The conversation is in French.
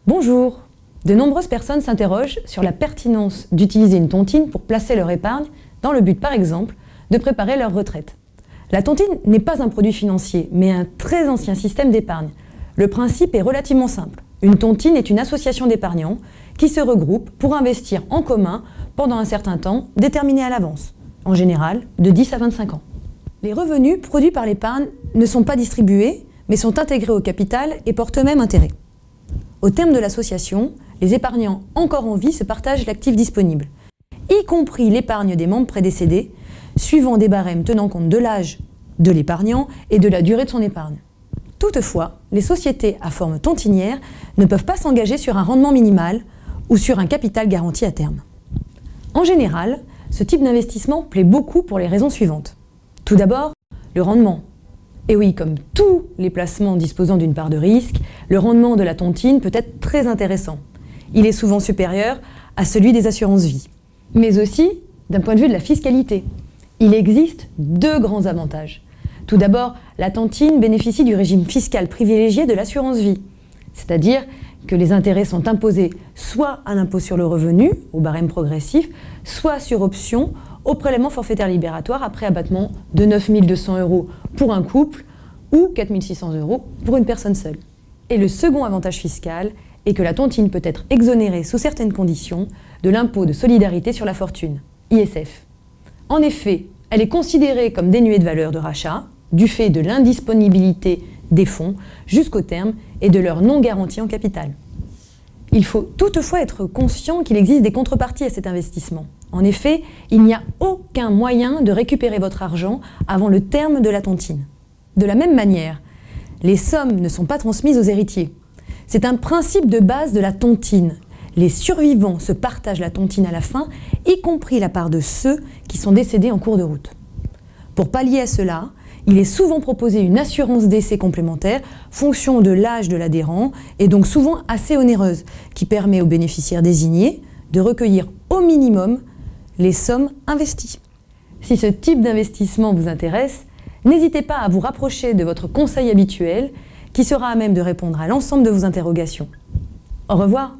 Bonjour! De nombreuses personnes s'interrogent sur la pertinence d'utiliser une tontine pour placer leur épargne dans le but, par exemple, de préparer leur retraite. La tontine n'est pas un produit financier, mais un très ancien système d'épargne. Le principe est relativement simple. Une tontine est une association d'épargnants qui se regroupent pour investir en commun pendant un certain temps déterminé à l'avance, en général de 10 à 25 ans. Les revenus produits par l'épargne ne sont pas distribués, mais sont intégrés au capital et portent eux-mêmes intérêt. Au terme de l'association, les épargnants encore en vie se partagent l'actif disponible, y compris l'épargne des membres prédécédés, suivant des barèmes tenant compte de l'âge de l'épargnant et de la durée de son épargne. Toutefois, les sociétés à forme tontinière ne peuvent pas s'engager sur un rendement minimal ou sur un capital garanti à terme. En général, ce type d'investissement plaît beaucoup pour les raisons suivantes. Tout d'abord, le rendement. Et oui, comme tous les placements disposant d'une part de risque, le rendement de la tontine peut être très intéressant. Il est souvent supérieur à celui des assurances-vie. Mais aussi, d'un point de vue de la fiscalité, il existe deux grands avantages. Tout d'abord, la tontine bénéficie du régime fiscal privilégié de l'assurance-vie, c'est-à-dire que les intérêts sont imposés soit à l'impôt sur le revenu, au barème progressif, soit sur option au prélèvement forfaitaire libératoire après abattement de 9 200 € pour un couple ou 4 600 € pour une personne seule. Et le second avantage fiscal est que la tontine peut être exonérée sous certaines conditions de l'impôt de solidarité sur la fortune, ISF. En effet, elle est considérée comme dénuée de valeur de rachat du fait de l'indisponibilité des fonds jusqu'au terme et de leur non-garantie en capital. Il faut toutefois être conscient qu'il existe des contreparties à cet investissement. En effet, il n'y a aucun moyen de récupérer votre argent avant le terme de la tontine. De la même manière, les sommes ne sont pas transmises aux héritiers. C'est un principe de base de la tontine. Les survivants se partagent la tontine à la fin, y compris la part de ceux qui sont décédés en cours de route. Pour pallier à cela, il est souvent proposé une assurance décès complémentaire, fonction de l'âge de l'adhérent, et donc souvent assez onéreuse, qui permet aux bénéficiaires désignés de recueillir au minimum les sommes investies. Si ce type d'investissement vous intéresse, n'hésitez pas à vous rapprocher de votre conseil habituel, qui sera à même de répondre à l'ensemble de vos interrogations. Au revoir!